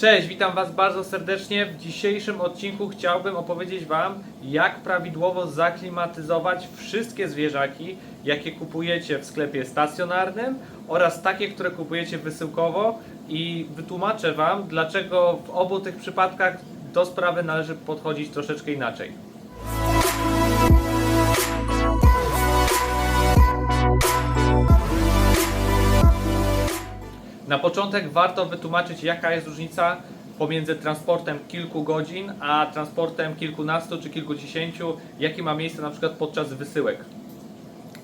Cześć, witam Was bardzo serdecznie. W dzisiejszym odcinku chciałbym opowiedzieć Wam, jak prawidłowo zaklimatyzować wszystkie zwierzaki, jakie kupujecie w sklepie stacjonarnym oraz takie, które kupujecie wysyłkowo, i wytłumaczę Wam, dlaczego w obu tych przypadkach do sprawy należy podchodzić troszeczkę inaczej. Na początek warto wytłumaczyć, jaka jest różnica pomiędzy transportem kilku godzin, a transportem kilkunastu czy kilkudziesięciu, jaki ma miejsce na przykład podczas wysyłek.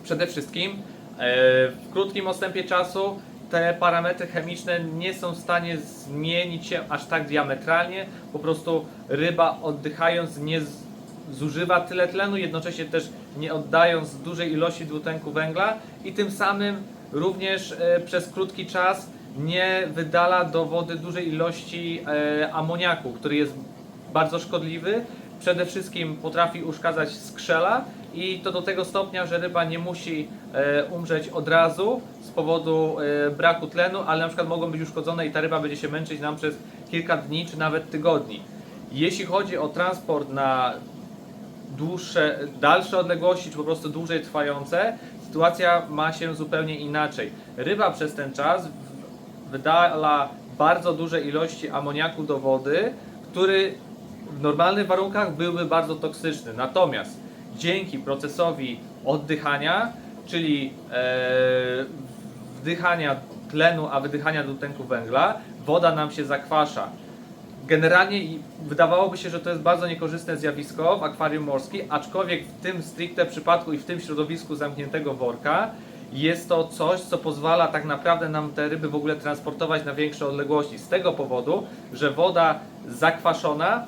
Przede wszystkim w krótkim odstępie czasu te parametry chemiczne nie są w stanie zmienić się aż tak diametralnie. Po prostu ryba, oddychając, nie zużywa tyle tlenu, jednocześnie też nie oddając dużej ilości dwutlenku węgla, i tym samym również przez krótki czas nie wydala do wody dużej ilości amoniaku, który jest bardzo szkodliwy. Przede wszystkim potrafi uszkadzać skrzela, i to do tego stopnia, że ryba nie musi umrzeć od razu z powodu braku tlenu, ale na przykład mogą być uszkodzone i ta ryba będzie się męczyć nam przez kilka dni czy nawet tygodni. Jeśli chodzi o transport na dalsze odległości, czy po prostu dłużej trwające, sytuacja ma się zupełnie inaczej. Ryba przez ten czas wydala bardzo duże ilości amoniaku do wody, który w normalnych warunkach byłby bardzo toksyczny. Natomiast dzięki procesowi oddychania, czyli wdychania tlenu, a wydychania dwutlenku węgla, woda nam się zakwasza. Generalnie wydawałoby się, że to jest bardzo niekorzystne zjawisko w akwarium morskim, aczkolwiek w tym stricte przypadku i w tym środowisku zamkniętego worka jest to coś, co pozwala tak naprawdę nam te ryby w ogóle transportować na większe odległości. Z tego powodu, że woda zakwaszona,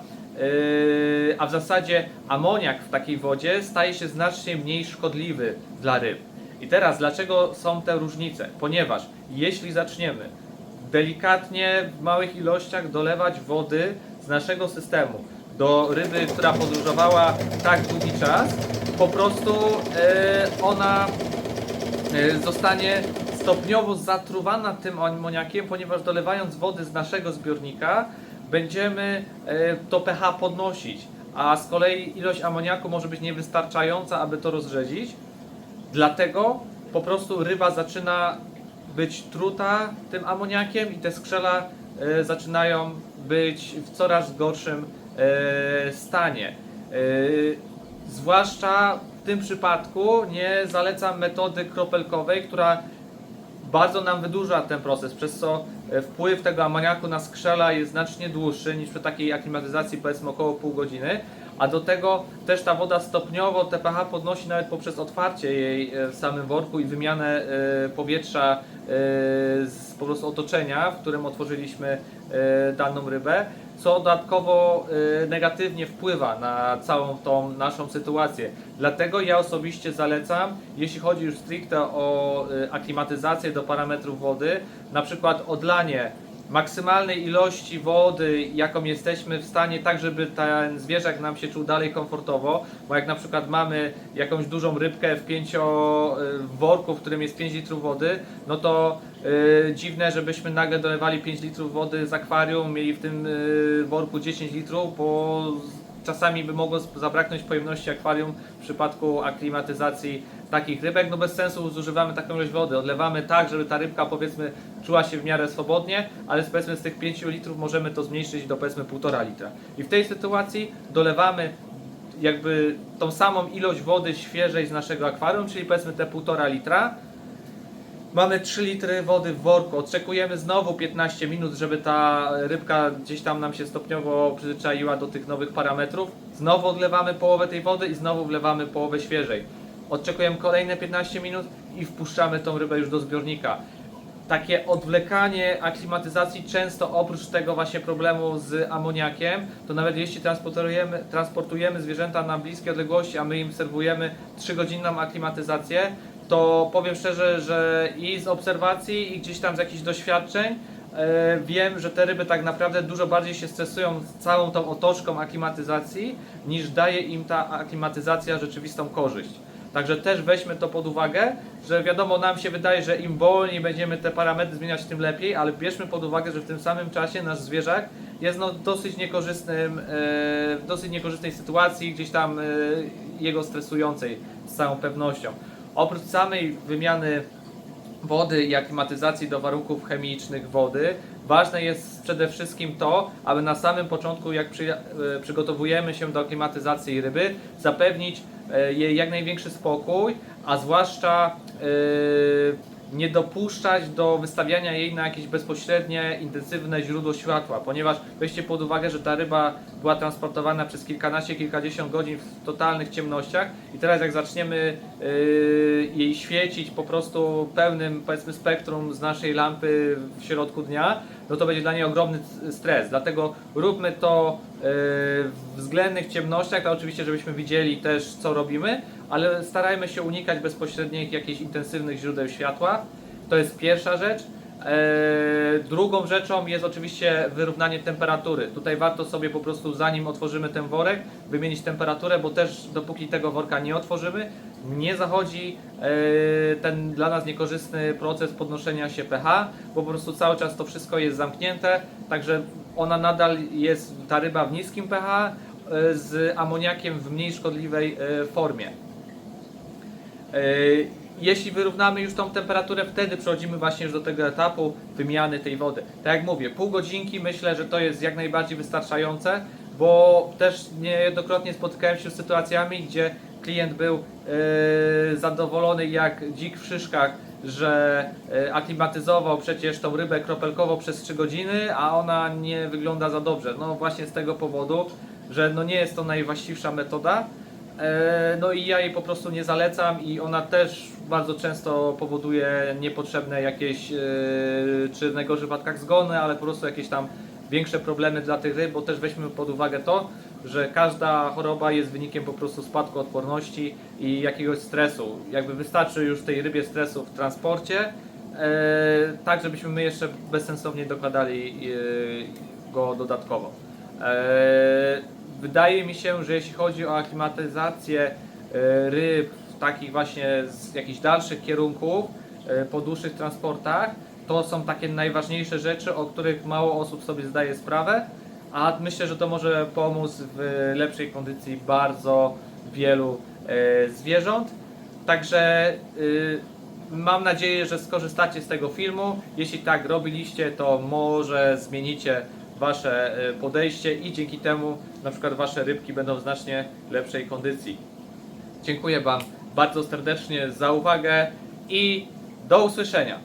a w zasadzie amoniak w takiej wodzie, staje się znacznie mniej szkodliwy dla ryb. I teraz dlaczego są te różnice? Ponieważ jeśli zaczniemy delikatnie w małych ilościach dolewać wody z naszego systemu do ryby, która podróżowała tak długi czas, po prostu ona zostanie stopniowo zatruwana tym amoniakiem, ponieważ dolewając wody z naszego zbiornika będziemy to pH podnosić, a z kolei ilość amoniaku może być niewystarczająca, aby to rozrzedzić. Dlatego po prostu ryba zaczyna być truta tym amoniakiem i te skrzela zaczynają być w coraz gorszym stanie. Zwłaszcza w tym przypadku nie zalecam metody kropelkowej, która bardzo nam wydłuża ten proces, przez co wpływ tego amoniaku na skrzela jest znacznie dłuższy niż przy takiej aklimatyzacji, powiedzmy około pół godziny, a do tego też ta woda stopniowo te pH podnosi nawet poprzez otwarcie jej w samym worku i wymianę powietrza z po prostu otoczenia, w którym otworzyliśmy daną rybę, co dodatkowo negatywnie wpływa na całą tą naszą sytuację. Dlatego ja osobiście zalecam, jeśli chodzi już stricte o aklimatyzację do parametrów wody, na przykład odlanie maksymalnej ilości wody, jaką jesteśmy w stanie, tak żeby ten zwierzak nam się czuł dalej komfortowo, bo jak na przykład mamy jakąś dużą rybkę w worku, w którym jest 5 litrów wody, no to dziwne, żebyśmy nagle dolewali 5 litrów wody z akwarium, mieli w tym worku 10 litrów, bo czasami by mogło zabraknąć pojemności akwarium w przypadku aklimatyzacji takich rybek. No bez sensu zużywamy taką ilość wody, odlewamy tak, żeby ta rybka, powiedzmy, czuła się w miarę swobodnie, ale powiedzmy z tych 5 litrów możemy to zmniejszyć do, powiedzmy, 1,5 litra. I w tej sytuacji dolewamy jakby tą samą ilość wody świeżej z naszego akwarium, czyli powiedzmy te 1,5 litra. Mamy 3 litry wody w worku, odczekujemy znowu 15 minut, żeby ta rybka gdzieś tam nam się stopniowo przyzwyczaiła do tych nowych parametrów. Znowu odlewamy połowę tej wody i znowu wlewamy połowę świeżej. Odczekujemy kolejne 15 minut i wpuszczamy tą rybę już do zbiornika. Takie odwlekanie aklimatyzacji często, oprócz tego właśnie problemu z amoniakiem, to nawet jeśli transportujemy zwierzęta na bliskie odległości, a my im serwujemy 3-godzinną aklimatyzację, to powiem szczerze, że i z obserwacji, i gdzieś tam z jakichś doświadczeń wiem, że te ryby tak naprawdę dużo bardziej się stresują z całą tą otoczką aklimatyzacji, niż daje im ta aklimatyzacja rzeczywistą korzyść. Także też weźmy to pod uwagę, że wiadomo, nam się wydaje, że im wolniej będziemy te parametry zmieniać, tym lepiej, ale bierzmy pod uwagę, że w tym samym czasie nasz zwierzak jest no w dosyć niekorzystnej sytuacji, gdzieś tam jego stresującej z całą pewnością. Oprócz samej wymiany wody i aklimatyzacji do warunków chemicznych wody, ważne jest przede wszystkim to, aby na samym początku, jak przygotowujemy się do aklimatyzacji ryby, zapewnić jej jak największy spokój, a zwłaszcza nie dopuszczać do wystawiania jej na jakieś bezpośrednie, intensywne źródło światła, ponieważ weźcie pod uwagę, że ta ryba była transportowana przez kilkanaście, kilkadziesiąt godzin w totalnych ciemnościach i teraz jak zaczniemy jej świecić po prostu pełnym, powiedzmy, spektrum z naszej lampy w środku dnia, no to będzie dla niej ogromny stres, dlatego róbmy to w względnych ciemnościach, to oczywiście, żebyśmy widzieli też, co robimy, ale starajmy się unikać bezpośrednich jakichś intensywnych źródeł światła. To jest pierwsza rzecz. Drugą rzeczą jest oczywiście wyrównanie temperatury. Tutaj warto sobie po prostu, zanim otworzymy ten worek, wymienić temperaturę, bo też dopóki tego worka nie otworzymy, nie zachodzi ten dla nas niekorzystny proces podnoszenia się pH, bo po prostu cały czas to wszystko jest zamknięte, także ona nadal jest, ta ryba, w niskim pH z amoniakiem w mniej szkodliwej formie. Jeśli wyrównamy już tą temperaturę, wtedy przechodzimy właśnie już do tego etapu wymiany tej wody. Tak jak mówię, pół godzinki myślę, że to jest jak najbardziej wystarczające, bo też niejednokrotnie spotykałem się z sytuacjami, gdzie klient był zadowolony jak dzik w szyszkach, że aklimatyzował przecież tą rybę kropelkowo przez 3 godziny, a ona nie wygląda za dobrze. No właśnie z tego powodu, że no nie jest to najwłaściwsza metoda. No i ja jej po prostu nie zalecam i ona też bardzo często powoduje niepotrzebne jakieś, czy w najgorszych wypadkach zgony, ale po prostu jakieś tam większe problemy dla tych ryb, bo też weźmy pod uwagę to, że każda choroba jest wynikiem po prostu spadku odporności i jakiegoś stresu. Jakby wystarczy już tej rybie stresu w transporcie, tak żebyśmy my jeszcze bezsensownie dokładali go dodatkowo. Wydaje mi się, że jeśli chodzi o aklimatyzację ryb takich właśnie z jakichś dalszych kierunków, po dłuższych transportach, to są takie najważniejsze rzeczy, o których mało osób sobie zdaje sprawę, a myślę, że to może pomóc w lepszej kondycji bardzo wielu zwierząt. Także mam nadzieję, że skorzystacie z tego filmu. Jeśli tak robiliście, to może zmienicie Wasze podejście i dzięki temu na przykład Wasze rybki będą w znacznie lepszej kondycji. Dziękuję Wam bardzo serdecznie za uwagę i do usłyszenia.